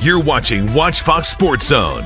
You're watching Watch Fox Sports Zone.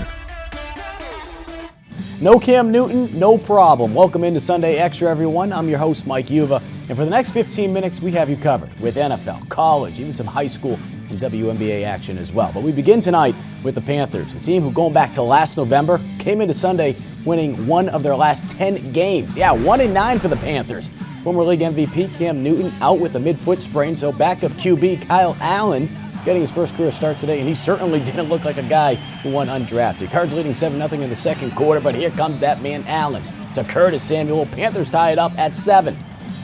No Cam Newton, no problem. Welcome into Sunday Extra, everyone. I'm your host, Mike Yuva. And for the next 15 minutes, we have you covered with NFL, college, even some high school and WNBA action as well. But we begin tonight with the Panthers, a team who, going back to last November, came into Sunday winning one of their last 10 games. Yeah, 1-9 for the Panthers. Former league MVP Cam Newton out with a mid-foot sprain, so backup QB Kyle Allen getting his first career start today, and he certainly didn't look like a guy who won undrafted. Cards leading 7-0 in the second quarter, but here comes that man Allen to Curtis Samuel. Panthers tie it up at 7.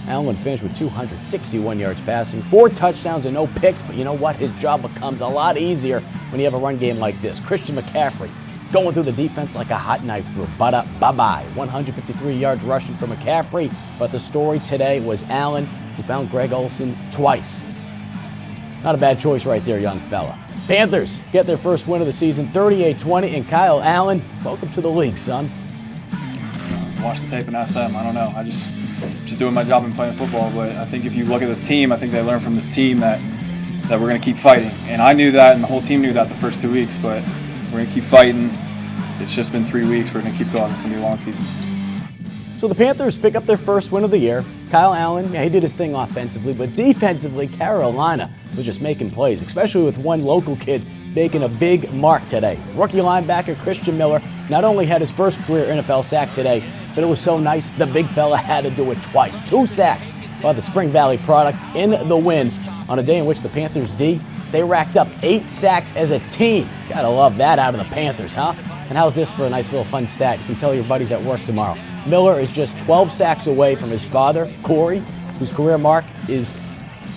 Allen finished with 261 yards passing, 4 touchdowns and no picks, but you know what? His job becomes a lot easier when you have a run game like this. Christian McCaffrey going through the defense like a hot knife through. Bye-bye. 153 yards rushing for McCaffrey, but the story today was Allen, who found Greg Olsen twice. Not a bad choice right there, young fella. Panthers get their first win of the season, 38-20, and Kyle Allen, welcome to the league, son. Watch the tape and ask them. I don't know. I just doing my job and playing football. But I think if you look at this team, I think they learned from this team that we're going to keep fighting. And I knew that, and the whole team knew that the first 2 weeks. But we're going to keep fighting. It's just been 3 weeks. We're going to keep going. It's going to be a long season. So the Panthers pick up their first win of the year. Kyle Allen, yeah, he did his thing offensively, but defensively, Carolina was just making plays, especially with one local kid making a big mark today. Rookie linebacker Christian Miller not only had his first career NFL sack today, but it was so nice the big fella had to do it twice. 2 sacks by the Spring Valley product in the win on a day in which the Panthers D, they racked up 8 sacks as a team. Gotta love that out of the Panthers, huh? And how's this for a nice little fun stat? You can tell your buddies at work tomorrow. Miller is just 12 sacks away from his father, Corey, whose career mark is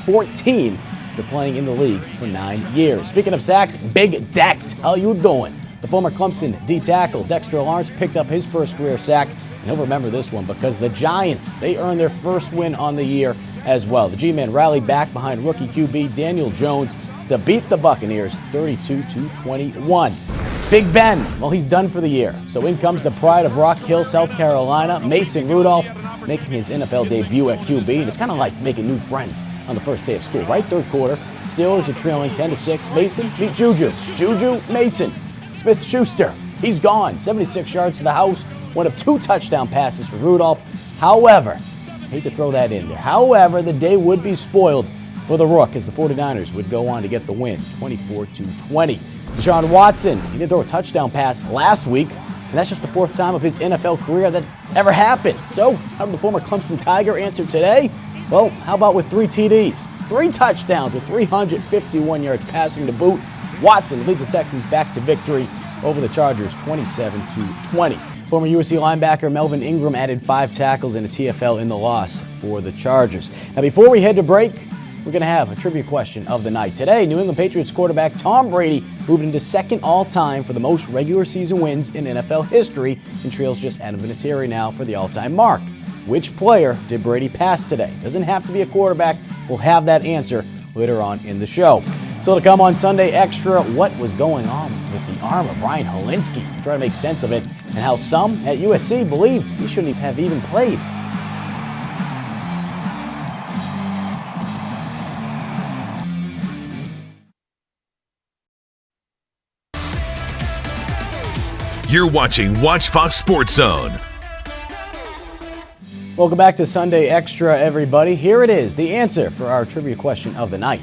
14 after playing in the league for 9 years. Speaking of sacks, Big Dex, how you doing? The former Clemson D tackle Dexter Lawrence picked up his first career sack, and he'll remember this one because the Giants, they earned their first win on the year as well. The G-Man rallied back behind rookie QB Daniel Jones to beat the Buccaneers 32-21. Big Ben, well, he's done for the year. So in comes the pride of Rock Hill, South Carolina, Mason Rudolph, making his NFL debut at QB. And it's kind of like making new friends on the first day of school, right? Third quarter, Steelers are trailing 10-6. Mason, meet Juju. Juju, Mason. Smith-Schuster, he's gone. 76 yards to the house, one of 2 touchdown passes for Rudolph. However, I hate to throw that in there. However, the day would be spoiled for the Rook as the 49ers would go on to get the win, 24-20. Deshaun Watson, he didn't throw a touchdown pass last week, and that's just the 4th time of his NFL career that ever happened. So, how did the former Clemson Tiger answer today? Well, how about with 3 TDs? 3 touchdowns with 351 yards passing to boot. Watson leads the Texans back to victory over the Chargers, 27-20. Former USC linebacker Melvin Ingram added 5 tackles and a TFL in the loss for the Chargers. Now, before we head to break, we're going to have a trivia question of the night. Today, New England Patriots quarterback Tom Brady moved into second all-time for the most regular season wins in NFL history and trails just Adam Vinatieri now for the all-time mark. Which player did Brady pass today? Doesn't have to be a quarterback. We'll have that answer later on in the show. So to come on Sunday Extra, what was going on with the arm of Ryan Hilinski? Try to make sense of it, and how some at USC believed he shouldn't have even played. You're watching Watch Fox Sports Zone. Welcome back to Sunday Extra, everybody. Here it is, the answer for our trivia question of the night.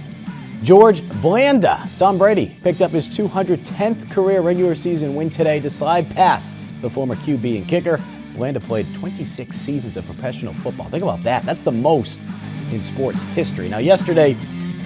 George Blanda, Tom Brady, picked up his 210th career regular season win today to slide past the former QB and kicker. Blanda played 26 seasons of professional football. Think about that. That's the most in sports history. Now, yesterday,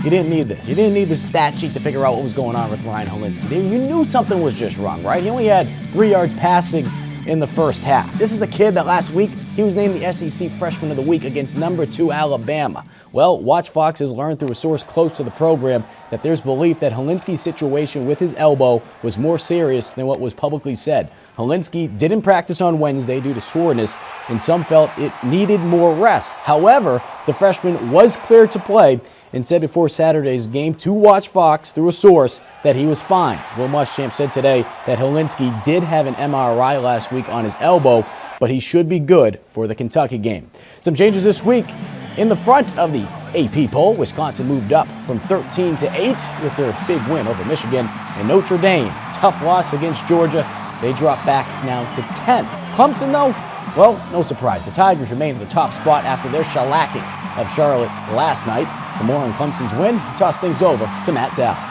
you didn't need this. You didn't need the stat sheet to figure out what was going on with Ryan Hilinski. You knew something was just wrong, right? He only had 3 yards passing in the first half. This is a kid that last week, he was named the SEC Freshman of the Week against number 2 Alabama. Well, Watch Fox has learned through a source close to the program that there's belief that Hilinski's situation with his elbow was more serious than what was publicly said. Hilinski didn't practice on Wednesday due to soreness, and some felt it needed more rest. However, the freshman was cleared to play and said before Saturday's game to Watch Fox through a source that he was fine. Will Muschamp said today that Hilinski did have an MRI last week on his elbow, but he should be good for the Kentucky game. Some changes this week in the front of the AP poll, Wisconsin moved up from 13 to 8 with their big win over Michigan. And Notre Dame, tough loss against Georgia. They drop back now to 10th. Clemson, though, well, no surprise. The Tigers remain at the top spot after their shellacking of Charlotte last night. For more on Clemson's win, we toss things over to Matt Dow.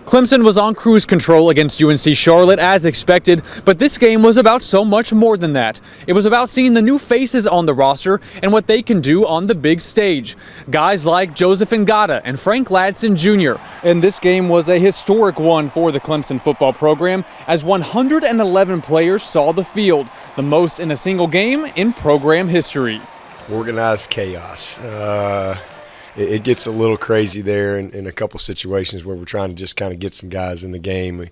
Clemson was on cruise control against UNC Charlotte as expected, but this game was about so much more than that. It was about seeing the new faces on the roster and what they can do on the big stage. Guys like Joseph Ngata and Frank Ladson Jr. And this game was a historic one for the Clemson football program as 111 players saw the field, the most in a single game in program history. Organized chaos. It gets a little crazy there in a couple situations where we're trying to just kind of get some guys in the game. We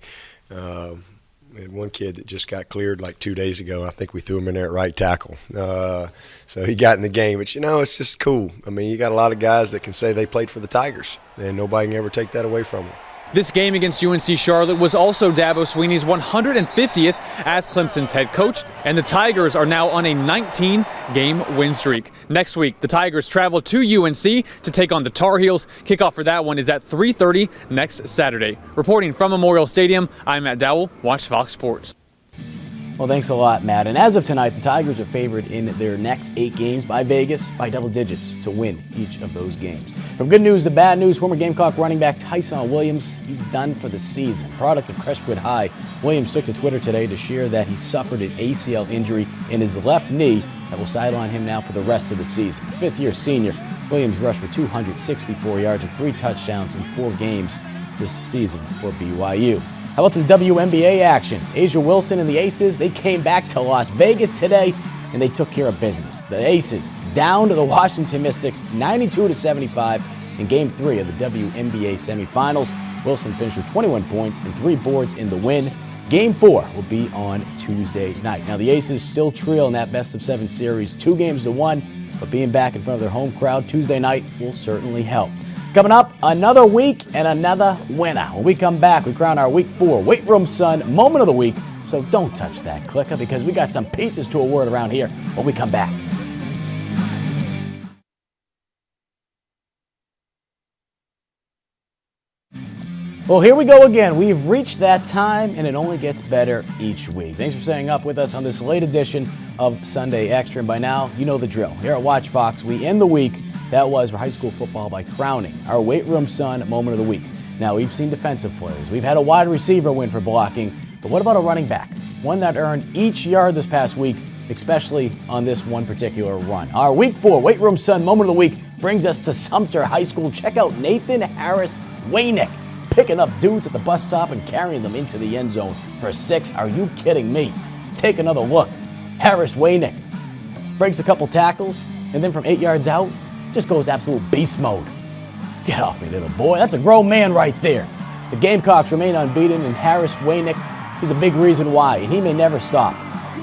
had one kid that just got cleared like 2 days ago. I think we threw him in there at right tackle. So he got in the game. But, it's just cool. I mean, you got a lot of guys that can say they played for the Tigers, and nobody can ever take that away from them. This game against UNC Charlotte was also Dabo Swinney's 150th as Clemson's head coach, and the Tigers are now on a 19-game win streak. Next week, the Tigers travel to UNC to take on the Tar Heels. Kickoff for that one is at 3:30 next Saturday. Reporting from Memorial Stadium, I'm Matt Dowell. Watch Fox Sports. Well, thanks a lot, Matt. And as of tonight, the Tigers are favored in their next 8 games by Vegas by double digits to win each of those games. From good news to bad news, former Gamecock running back Tyson Williams, he's done for the season. Product of Crestwood High, Williams took to Twitter today to share that he suffered an ACL injury in his left knee that will sideline him now for the rest of the season. Fifth-year senior, Williams rushed for 264 yards and 3 touchdowns in 4 games this season for BYU. How about some WNBA action? Asia Wilson and the Aces, they came back to Las Vegas today, and they took care of business. The Aces down to the Washington Mystics 92-75 in Game 3 of the WNBA semifinals. Wilson finished with 21 points and 3 boards in the win. Game 4 will be on Tuesday night. Now, the Aces still trail in that best-of-7 series 2-1, but being back in front of their home crowd Tuesday night will certainly help. Coming up, another week and another winner. When we come back, we crown our Week 4 Weight Room Sun Moment of the Week. So don't touch that clicker because we got some pizzas to award around here when we come back. Well, here we go again. We've reached that time, and it only gets better each week. Thanks for staying up with us on this late edition of Sunday Extra. And by now, you know the drill. Here at Watch Fox, we end the week that was for high school football by crowning our Weight Room Sun Moment of the Week. Now, we've seen defensive players. We've had a wide receiver win for blocking. But what about a running back? One that earned each yard this past week, especially on this one particular run. Our Week 4 Weight Room Sun Moment of the Week brings us to Sumter High School. Check out Nathan Harris Waynick picking up dudes at the bus stop and carrying them into the end zone for 6. Are you kidding me? Take another look. Harris Waynick breaks a couple tackles, and then from 8 yards out, just goes absolute beast mode. Get off me, little boy. That's a grown man right there. The Gamecocks remain unbeaten, and Harris Waynick, he's a big reason why, and he may never stop.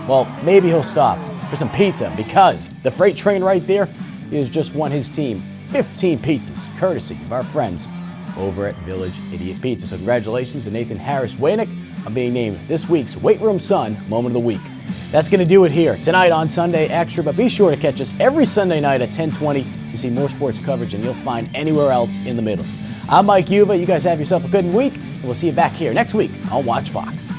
Well, maybe he'll stop for some pizza because the freight train right there has just won his team 15 pizzas, courtesy of our friends over at Village Idiot Pizza. So congratulations to Nathan Harris Waynick on being named this week's Weight Room Sun Moment of the Week. That's going to do it here tonight on Sunday Extra, but be sure to catch us every Sunday night at 10:20 to see more sports coverage than you'll find anywhere else in the Midlands. I'm Mike Yuba. You guys have yourself a good week, and we'll see you back here next week on Watch Fox.